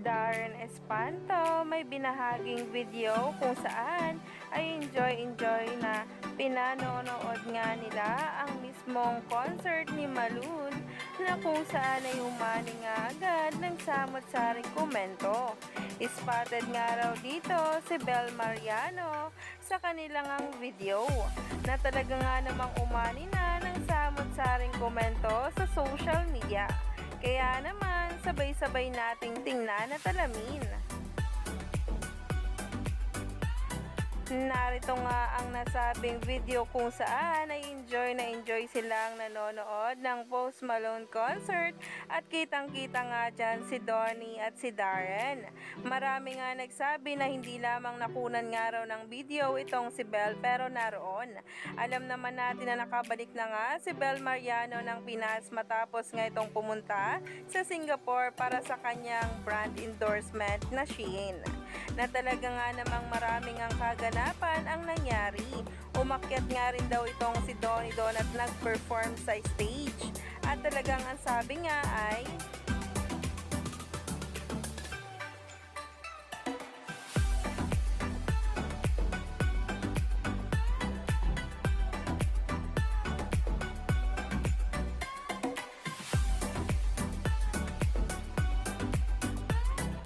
Darren Espanto may binahaging video kung saan ay enjoy na pinanonood nga nila ang mismong concert ni Malun na kung saan ay humani nga agad ng samot-saring komento. Spotted nga raw dito si Bel Mariano sa kanilang ang video na talaga nga namang umani na ng samot-saring komento sa social media. Kaya naman, sabay-sabay nating tingnan at alamin. Narito nga ang nasabing video kung saan ay enjoy silang nanonood ng Post Malone concert at kitang-kita nga dyan si Donnie at si Darren. Marami nga nagsabi na hindi lamang nakunan nga raw ng video itong si Bel pero naroon. Alam naman natin na nakabalik na nga si Bel Mariano ng Pinas matapos nga itong pumunta sa Singapore para sa kanyang brand endorsement na Shein. Na talaga nga namang maraming ang kaganapan ang nangyari. Umakyat nga rin daw itong si Donnie Don at nag-perform sa stage. At talagang ang sabi nga ay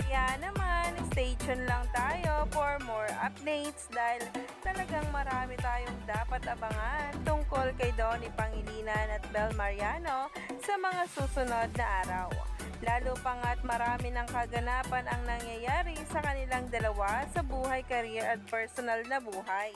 kaya naman, stay tuned lang tayo for more updates dahil talagang marami tayong dapat abangan tungkol kay Donnie Pangilinan at Bel Mariano sa mga susunod na araw. Lalo pa nga't marami ng kaganapan ang nangyayari sa kanilang dalawa sa buhay, career at personal na buhay.